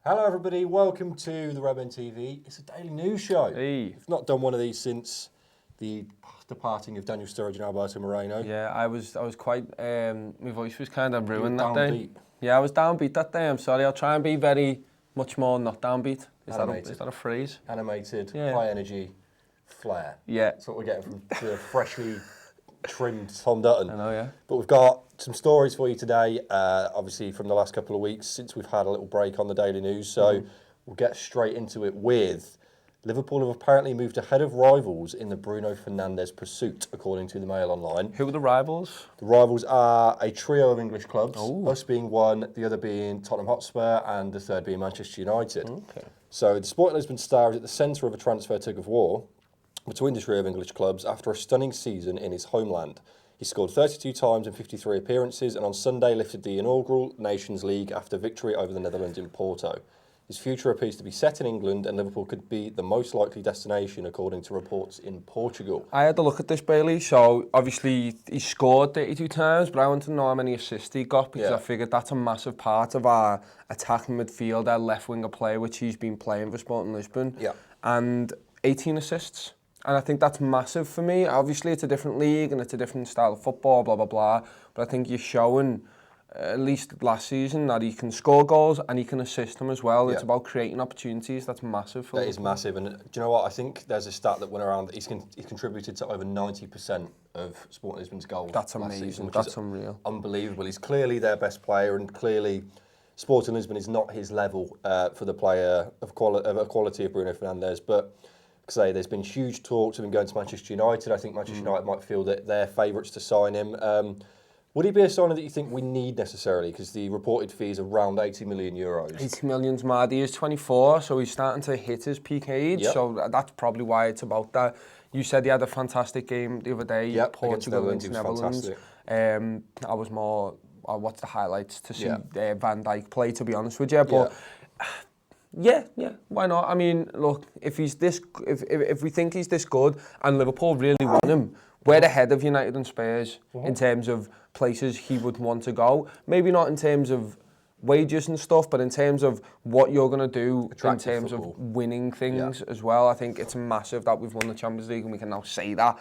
Hello everybody, welcome to the Redmen TV. It's a daily news show. Hey. We've not done one of these since the departing of Daniel Sturridge and Alberto Moreno. Yeah, I was quite, my voice was kind of ruined that downbeat. day. Yeah, I was downbeat that day, I'm sorry. I'll try and be very much more not downbeat. Is that a phrase? Animated, Yeah. high energy, flair. Yeah. That's what we're getting from the freshly trimmed Tom Dutton. I know, yeah. But we've got some stories for you today, obviously from the last couple of weeks since we've had a little break on the daily news. So we'll get straight into it with Liverpool have apparently moved ahead of rivals in the Bruno Fernandes pursuit, according to the Mail Online. Who are the rivals? The rivals are a trio of English clubs, Ooh. us being one, the other being Tottenham Hotspur, and the third being Manchester United. Okay. So the Sporting Lisbon star is at the centre of a transfer tug-of-war between the trio of English clubs after a stunning season in his homeland. He scored 32 times in 53 appearances and on Sunday lifted the inaugural Nations League after victory over the Netherlands in Porto. His future appears to be set in England and Liverpool could be the most likely destination according to reports in Portugal. I had a look at this, Bailey. So obviously he scored 32 times, but I want to know how many assists he got because I figured that's a massive part of our attacking midfield, our left winger player, which he's been playing for Sporting Lisbon. Yeah. And 18 assists. And I think that's massive for me. Obviously, it's a different league and it's a different style of football, blah, blah, blah. But I think you're showing, at least last season, that he can score goals and he can assist them as well. Yeah. It's about creating opportunities. That's massive for That is massive. And do you know what? I think there's a stat that went around that he's contributed to over 90% of Sporting Lisbon's goals. That's last amazing. Season, which That's is unreal. Unbelievable. He's clearly their best player and clearly Sporting Lisbon is not his level for the player of a quality of Bruno Fernandes. But say there's been huge talks of him going to Manchester United. I think Manchester United might feel that they're favourites to sign him. Would he be a signer that you think we need necessarily? Because the reported fee is around 80 million euros. 80 million's mad. He is 24, so he's starting to hit his peak age. Yep. So that's probably why it's about that. You said he had a fantastic game the other day. Yep, Portugal against against the Netherlands. Netherlands. I was more, I watched the highlights to see Van Dijk play, to be honest with you. But yeah, why not? I mean, look, if he's this, if we think he's this good and Liverpool really want him, we're ahead of United and Spurs in terms of places he would want to go. Maybe not in terms of wages and stuff, but in terms of what you're going to do Attractive in terms football. of winning things as well. I think it's massive that we've won the Champions League and we can now say that.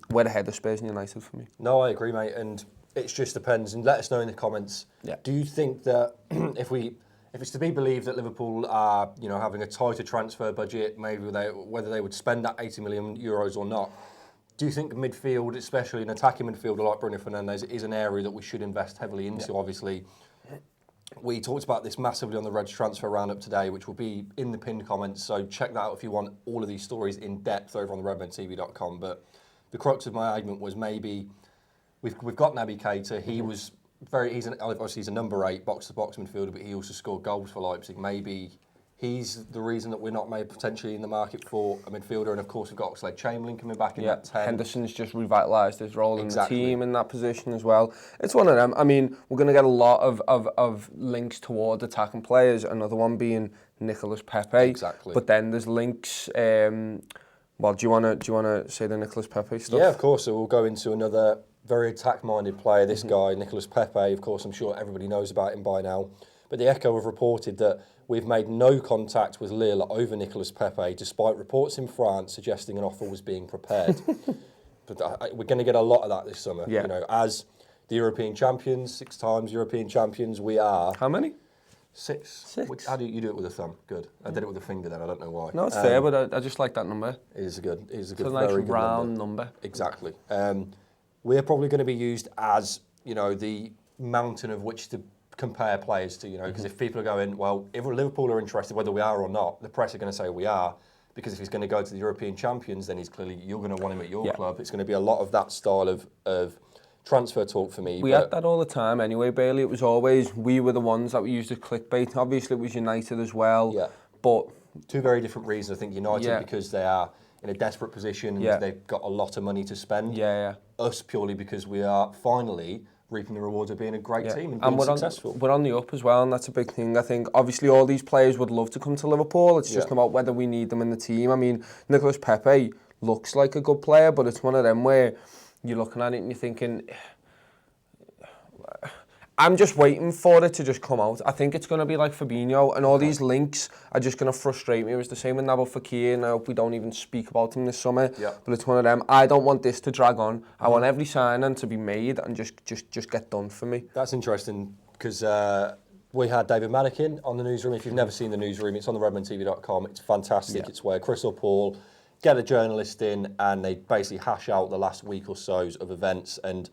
We're ahead of Spurs and United for me. No, I agree, mate. And it just depends. And let us know in the comments. Yeah. Do you think that if it's to be believed that Liverpool are, having a tighter transfer budget, maybe whether they would spend that 80 million euros or not, do you think midfield, especially an attacking midfielder like Bruno Fernandes, is an area that we should invest heavily into? Obviously, we talked about this massively on the Reds transfer roundup today, which will be in the pinned comments. So check that out if you want all of these stories in depth over on the redmentv.com. But the crux of my argument was maybe we've got Naby Keita. He's a number 8 box-to-box midfielder, but he also scored goals for Leipzig. Maybe he's the reason that we're not maybe potentially in the market for a midfielder. And of course, we've got Oxlade-Chamberlain coming back in that 10. Henderson's just revitalised his role in the team in that position as well. It's one of them. I mean, we're going to get a lot of links toward attacking players. Another one being Nicolas Pepe. Exactly. But then there's links. Well, do you want to say the Nicolas Pepe stuff? Yeah, of course. So we'll go into another very attack-minded player. This guy, Nicolas Pepe. Of course, I'm sure everybody knows about him by now. But the Echo have reported that we've made no contact with Lille over Nicolas Pepe, despite reports in France suggesting an offer was being prepared. But we're going to get a lot of that this summer. Yeah. As the European champions, 6 times European champions, we are. How many? 6. How do you do it with a thumb? Good. I did it with a finger then. I don't know why. No, it's fair, but I just like that number. It is a good. It's a nice very good round number. Exactly. We're probably going to be used as the mountain of which to compare players to, because if people are going, well, if Liverpool are interested, whether we are or not, the press are going to say we are, because if he's going to go to the European champions, then you're going to want him at your club. It's going to be a lot of that style of transfer talk for me. We had that all the time anyway, Bailey. It was always, we were the ones that we used as clickbait. Obviously, it was United as well. Yeah. But 2 very different reasons. I think United because they are in a desperate position and they've got a lot of money to spend. Us purely because we are finally reaping the rewards of being a great team and being successful. We're on the up as well, and that's a big thing. I think obviously all these players would love to come to Liverpool. It's just about whether we need them in the team. I mean, Nicolas Pepe looks like a good player, but it's one of them where you're looking at it and you're thinking, I'm just waiting for it to just come out. I think it's going to be like Fabinho, and all these links are just going to frustrate me. It was the same with Nabil Fekir, and I hope we don't even speak about him this summer. Yeah. But it's one of them. I don't want this to drag on. I want every signing to be made and just get done for me. That's interesting, because we had David Maddock in on the newsroom. If you've never seen the newsroom, it's on the redmentv.com. It's fantastic. It's where Chris or Paul get a journalist in, and they basically hash out the last week or so of events. And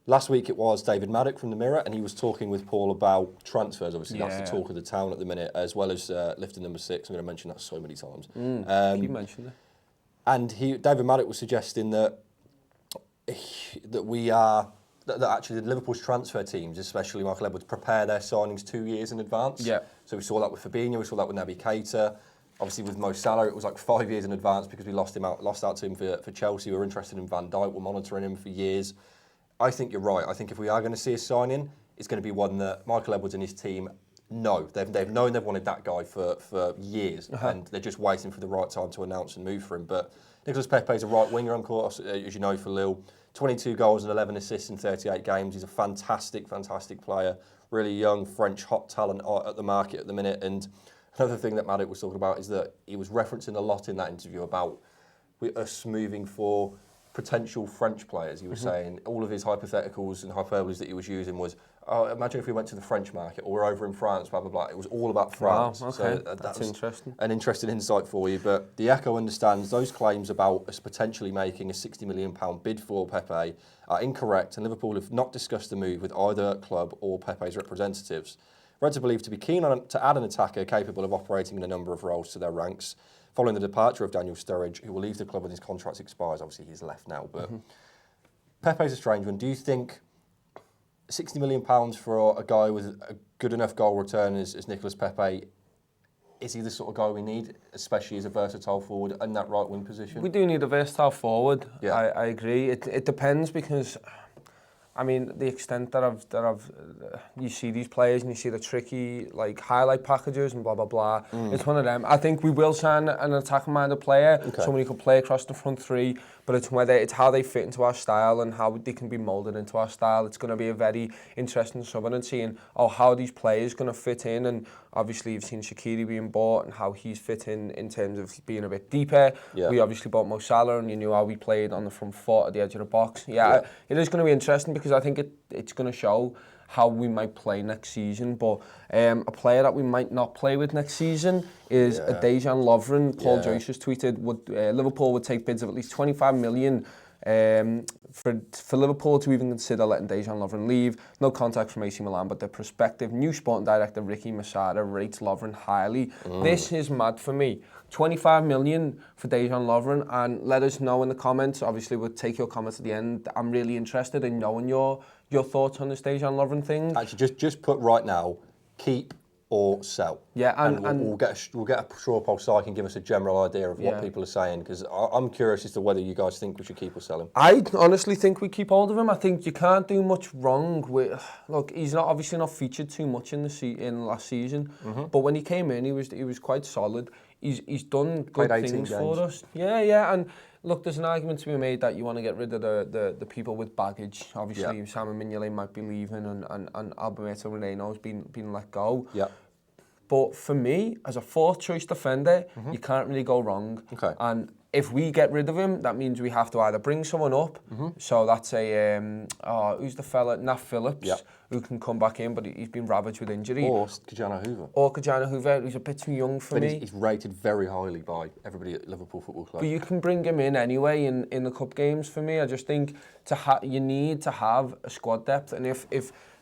last week it was David Maddock from the Mirror, and he was talking with Paul about transfers. Obviously, that's the talk of the town at the minute, as well as lifting number 6. I'm going to mention that so many times. Keep mentioning it. And David Maddock was suggesting that actually the Liverpool's transfer teams, especially Michael Edwards, prepare their signings 2 years in advance. Yeah. So we saw that with Fabinho, we saw that with Naby Keita. Obviously with Mo Salah, it was like 5 years in advance because we lost out to him for Chelsea. We were interested in Van Dijk, we're monitoring him for years. I think you're right. I think if we are going to see a signing, it's going to be one that Michael Edwards and his team know. They've known they've wanted that guy for years, and they're just waiting for the right time to announce and move for him. But Nicolas Pepe is a right winger, of course, as you know, for Lille. 22 goals and 11 assists in 38 games. He's a fantastic, fantastic player. Really young, French hot talent at the market at the minute. And another thing that Maddock was talking about is that he was referencing a lot in that interview about us moving for potential French players. He was saying all of his hypotheticals and hyperboles that he was using was, oh, imagine if we went to the French market, or we're over in France, blah, blah, blah. It was all about France. Wow, okay. So that's interesting. An interesting insight for you. But the Echo understands those claims about us potentially making a £60 million bid for Pepe are incorrect, and Liverpool have not discussed the move with either club or Pepe's representatives. Reds are believed to be keen to add an attacker capable of operating in a number of roles to their ranks, following the departure of Daniel Sturridge, who will leave the club when his contract expires. Obviously, he's left now, but Pepe's a strange one. Do you think £60 million for a guy with a good enough goal return as Nicolas Pepe, is he the sort of guy we need, especially as a versatile forward in that right wing position? We do need a versatile forward. Yeah. I agree. It depends, because I mean, the extent that you see these players and you see the tricky like highlight packages and blah blah blah. It's one of them. I think we will sign an attacking-minded player, someone who can play across the front three. But it's how they fit into our style and how they can be moulded into our style. It's going to be a very interesting summer, and seeing how these players going to fit in. And obviously you've seen Shaqiri being bought and how he's fit in terms of being a bit deeper. Yeah. We obviously bought Mo Salah, and you knew how we played on the front foot at the edge of the box. Yeah. It is going to be interesting, because I think it's going to show how we might play next season. But a player that we might not play with next season is a Dejan Lovren. Paul Joyce has tweeted Liverpool would take bids of at least 25 million for Liverpool to even consider letting Dejan Lovren leave. No contact from AC Milan, but the prospective new sporting director Ricky Masada rates Lovren highly. This is mad for me. 25 million for Dejan Lovren, and let us know in the comments. Obviously, we'll take your comments at the end. I'm really interested in knowing your thoughts on this Dejan Lovren thing. Actually, just put right now, keep or sell. Yeah, and we'll get a straw poll so I can give us a general idea of what people are saying, because I'm curious as to whether you guys think we should keep or sell him. I honestly think we keep hold of him. I think you can't do much wrong with. Look, he's obviously not featured too much in last season, but when he came in, he was quite solid. He's done good things for us. Yeah, and look, there's an argument to be made that you want to get rid of the people with baggage. Obviously, Simon Mignolet might be leaving, and Alberto Moreno's been let go. Yeah. But for me, as a fourth choice defender, you can't really go wrong. Okay. And if we get rid of him, that means we have to either bring someone up. So that's who's the fella? Nat Phillips, who can come back in, but he's been ravaged with injury. Or Kajana Hoover. Who's a bit too young for me. He's rated very highly by everybody at Liverpool Football Club. But you can bring him in anyway in the cup games for me. I just think you need to have a squad depth. And if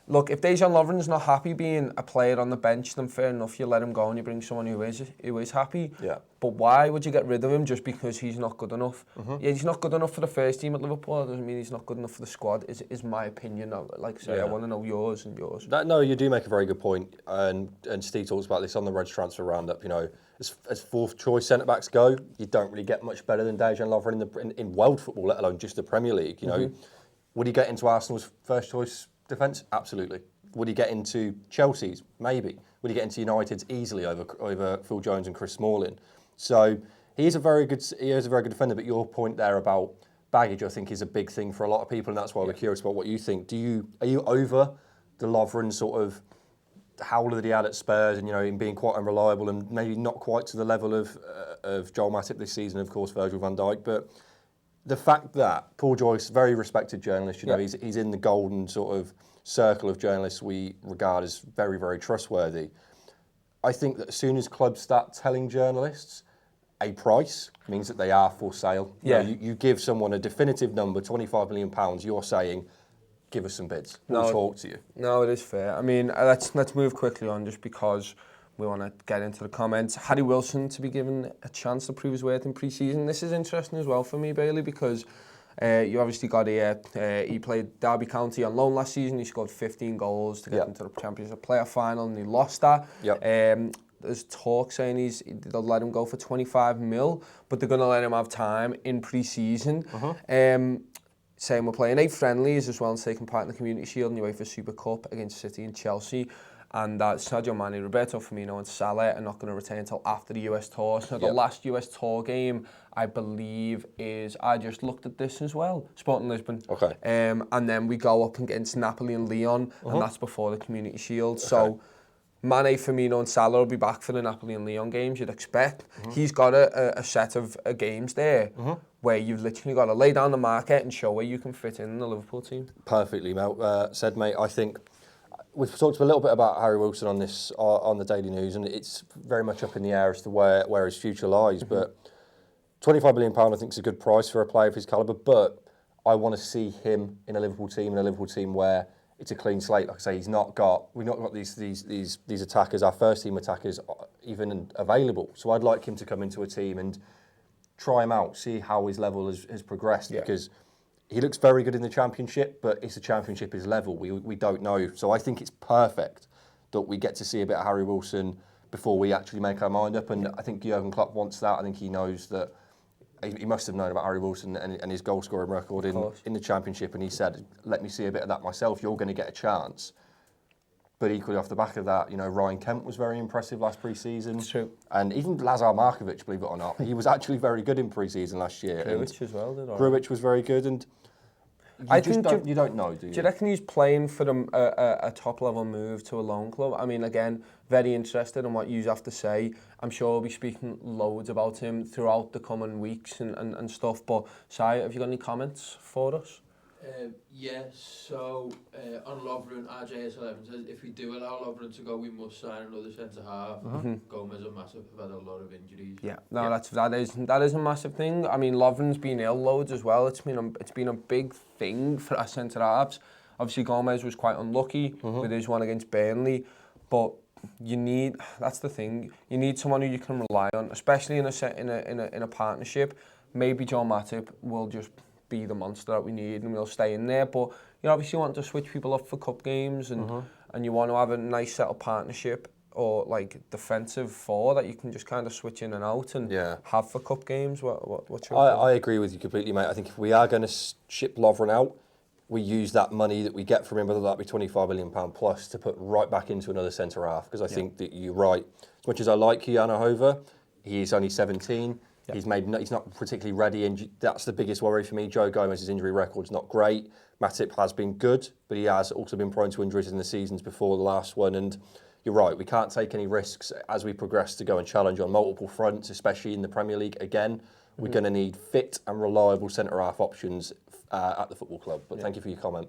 Dejan Lovren's not happy being a player on the bench, then fair enough, you let him go and you bring someone who is happy. Yeah. But why would you get rid of him just because he's not good enough? Yeah, he's not good enough for the first team at Liverpool. That doesn't mean he's not good enough for the squad, is my opinion. Like I say, I want to know yours and yours. No, you do make a very good point. And Steve talks about this on the Reds transfer roundup. You know, as fourth choice centre-backs go, you don't really get much better than Dejan Lovren in world football, let alone just the Premier League. You know, would he get into Arsenal's first choice defence? Absolutely. Would he get into Chelsea's? Maybe. Would he get into United's easily over Phil Jones and Chris Smalling? So he is a very good defender. But your point there about baggage, I think, is a big thing for a lot of people, and that's why we're curious about what you think. Are you over the Lovren sort of howler that he had at Spurs, and him being quite unreliable and maybe not quite to the level of Joel Matip this season, of course, Virgil van Dijk, but the fact that Paul Joyce, very respected journalist, he's in the golden sort of circle of journalists we regard as very, very trustworthy. I think that as soon as clubs start telling journalists a price, means that they are for sale. You give someone a definitive number, £25 million, you're saying, give us some bids. We'll talk to you. No, it is fair. I mean, let's move quickly on just because we want to get into the comments. Harry Wilson to be given a chance to prove his worth in pre-season. This is interesting as well for me, Bailey, because you obviously got here. He played Derby County on loan last season. He scored 15 goals to get into the Championship playoff final, and he lost that. There's talk saying they'll let him go for 25 mil, but they're going to let him have time in pre-season. Saying we're playing 8 friendlies as well as taking part in the Community Shield and UEFA Super Cup against City and Chelsea. And Sadio Mane, Roberto Firmino and Salah are not going to return until after the US Tour. So the last US Tour game, I believe, I just looked at this as well, Sporting Lisbon. Okay. And then we go up against Napoli and Lyon, and that's before the Community Shield. So Mane, Firmino and Salah will be back for the Napoli and Lyon games, you'd expect. He's got a set of games there where you've literally got to lay down the market and show where you can fit in the Liverpool team. Perfectly said, mate. I think we've talked a little bit about Harry Wilson on this on the Daily News, and it's very much up in the air as to where his future lies. But £25 million, I think, is a good price for a player of his calibre. But I want to see him in a Liverpool team where it's a clean slate. Like I say, we've not got these attackers, our first team attackers, even available. So I'd like him to come into a team and try him out, see how his level has progressed, because he looks very good in the Championship, but it's the Championship his level. We don't know. So I think it's perfect that we get to see a bit of Harry Wilson before we actually make our mind up. And I think Jurgen Klopp wants that. I think he knows that. He must have known about Harry Wilson and his goal-scoring record in the Championship, and he said, let me see a bit of that myself. You're going to get a chance. But equally off the back of that, Ryan Kent was very impressive last pre-season. It's true. And even Lazar Markovic, believe it or not, he was actually very good in pre-season last year. Grujic as well, did I? Grujic was very good, and you don't know, do you? Do you reckon he's playing for a top-level move to a loan club? I mean, again, very interested in what you have to say. I'm sure we'll be speaking loads about him throughout the coming weeks and stuff. But, Sai, have you got any comments for us? So on Lovren, RJS11 says, if we do allow Lovren to go, we must sign another centre-half. Gomez and Matip have had a lot of injuries. That is a massive thing. I mean, Lovren's been ill loads as well. It's been a big thing for our centre-halves. Obviously, Gomez was quite unlucky with his one against Burnley, but that's the thing. You need someone who you can rely on, especially in a partnership. Maybe Joel Matip will just be the monster that we need and we'll stay in there, but you obviously want to switch people up for cup games and you want to have a nice settled partnership or like defensive four that you can just kind of switch in and out and have for cup games. What's your I agree with you completely, mate. I think if we are going to ship Lovren out, we use that money that we get from him, whether that be £25 million plus, to put right back into another centre half, because I think that you're right. As much as I like Kiana Hova, he is only 17. He's not particularly ready, and that's the biggest worry for me. Joe Gomez's injury record's not great. Matip has been good, but he has also been prone to injuries in the seasons before the last one. And you're right, we can't take any risks as we progress to go and challenge on multiple fronts, especially in the Premier League. Again, we're going to need fit and reliable centre-half options at the football club. But thank you for your comment.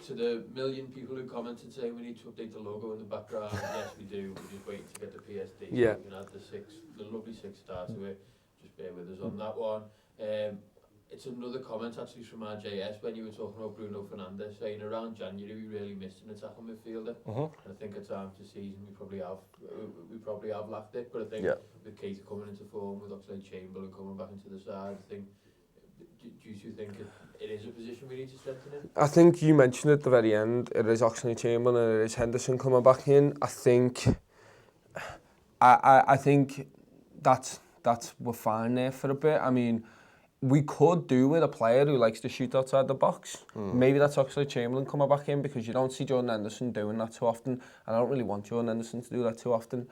To the million people who commented saying we need to update the logo in the background, yes we do, we're just waiting to get the PSD so we can add the lovely 6 star to it. Just bear with us on that one. It's another comment actually from RJS when you were talking about Bruno Fernandes, saying around January we really missed an attacking midfielder. And I think at times this season we probably have lacked it, but I think with Keita coming into form, with Oxlade-Chamberlain coming back into the side, I think, do you think it is a position we need to strengthen in? I think you mentioned at the very end, it is Oxlade-Chamberlain and it is Henderson coming back in. I think that's we're fine there for a bit. I mean, we could do with a player who likes to shoot outside the box. Maybe that's Oxlade-Chamberlain coming back in, because you don't see Jordan Henderson doing that too often, and I don't really want Jordan Henderson to do that too often.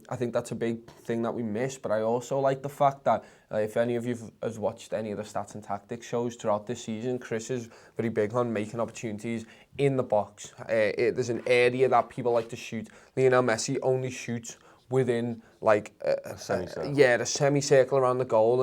I think that's a big thing that we miss, but I also like the fact that if any of you has watched any of the stats and tactics shows throughout this season, Chris is very big on making opportunities in the box. There's an area that people like to shoot. Lionel Messi only shoots within like a semicircle. The semicircle around the goal,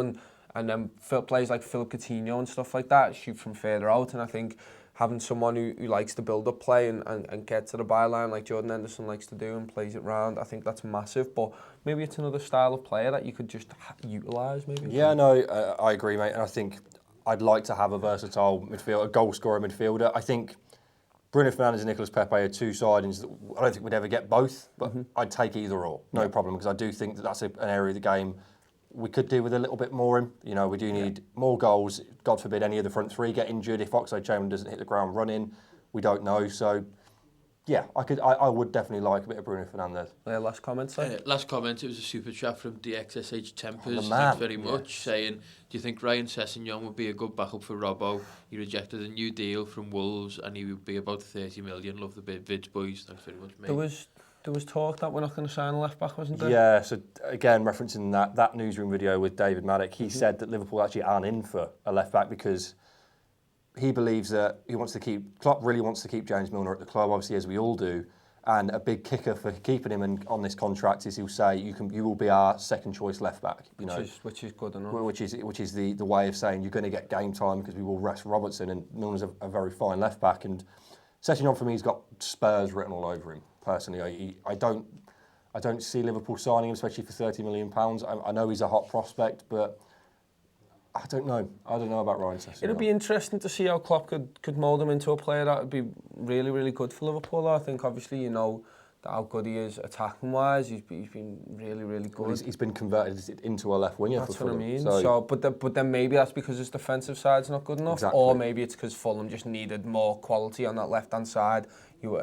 and then players like Philip Coutinho and stuff like that shoot from further out. And I think having someone who likes to build up play and get to the byline like Jordan Henderson likes to do and plays it round, I think that's massive. But maybe it's another style of player that you could just utilise, maybe. Yeah, no, I agree, mate. And I think I'd like to have a versatile midfielder, a goal scorer midfielder. I think Bruno Fernandes and Nicolas Pepe are two signings that I don't think we'd ever get both, but I'd take either or, no problem, because I do think that that's an area of the game we could do with a little bit more in. You know, we do need more goals. God forbid any of the front three get injured. If Oxlade-Chamberlain doesn't hit the ground running, we don't know. So, yeah, I would definitely like a bit of Bruno Fernandes. Last comment, sir? Last comment, it was a super chat from DXSH Tempers. Man. Thanks very much, saying, do you think Ryan Sessegnon would be a good backup for Robbo? He rejected a new deal from Wolves and he would be about 30 million. Love the bit, Vids boys. Thanks very much, mate. There was talk that we're not going to sign a left-back, wasn't there? Yeah, so again, referencing that newsroom video with David Maddock, he said that Liverpool actually aren't in for a left-back because he believes that Klopp really wants to keep James Milner at the club, obviously, as we all do. And a big kicker for keeping him on this contract is he'll say, you will be our second choice left-back. Which is good enough. Which is the way of saying you're going to get game time because we will rest Robertson, and Milner's a very fine left-back. And Sessegnon, for me, he's got Spurs written all over him. Personally, I don't see Liverpool signing him, especially for £30 million. I know he's a hot prospect, but I don't know. I don't know about Ryan Sessegnon. It'd be interesting to see how Klopp could mould him into a player that would be really, really good for Liverpool. I think obviously you know how good he is attacking wise. He's been really, really good. Well, he's been converted into a left winger. That's for what Fulham. I mean. So, but then maybe that's because his defensive side's not good enough, Exactly. or maybe it's because Fulham just needed more quality on that left hand side. You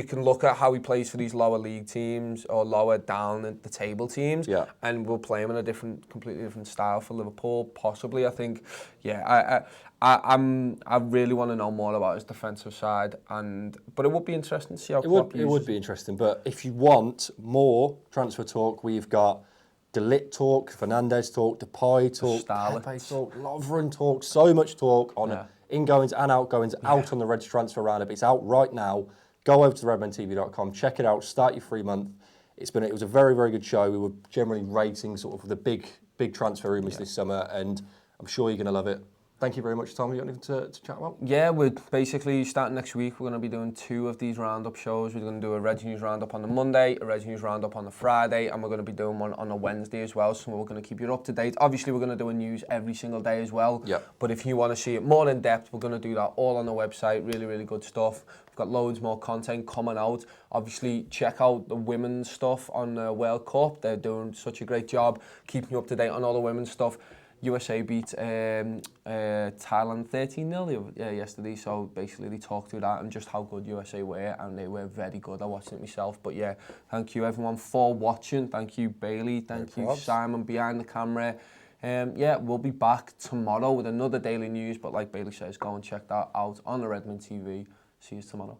can look at how he plays for these lower league teams or lower down the table teams, and we'll play him in a completely different style for Liverpool. Possibly, I think. Yeah, I really want to know more about his defensive side, but it would be interesting to see how Klopp uses it would be interesting. But if you want more transfer talk, we've got De Ligt talk, Fernandes talk, Depay talk, Pepe talk, Lovren talk. So much talk on ingoings and outgoings out on the Reds transfer roundup. It's out right now. Go over to redmentv.com, check it out, start your free month. It was a very, very good show. We were generally rating sort of the big transfer rumours this summer, and I'm sure you're going to love it. Thank you very much, Tom. You got anything to chat about? Yeah, we're basically starting next week. We're going to be doing 2 of these roundup shows. We're going to do a Reds News roundup on the Monday, a Reds News roundup on the Friday, and we're going to be doing one on a Wednesday as well. So we're going to keep you up to date. Obviously, we're going to do a news every single day as well. Yeah. But if you want to see it more in depth, we're going to do that all on the website. Really, really good stuff. We've got loads more content coming out. Obviously, check out the women's stuff on the World Cup. They're doing such a great job keeping you up to date on all the women's stuff. USA beat Thailand 13-0 yesterday, so basically they talked through that and just how good USA were, and they were very good. I watched it myself, but yeah, thank you everyone for watching. Thank you Bailey, thank you Simon behind the camera. We'll be back tomorrow with another daily news, but like Bailey says, go and check that out on the Redmen TV. See you tomorrow.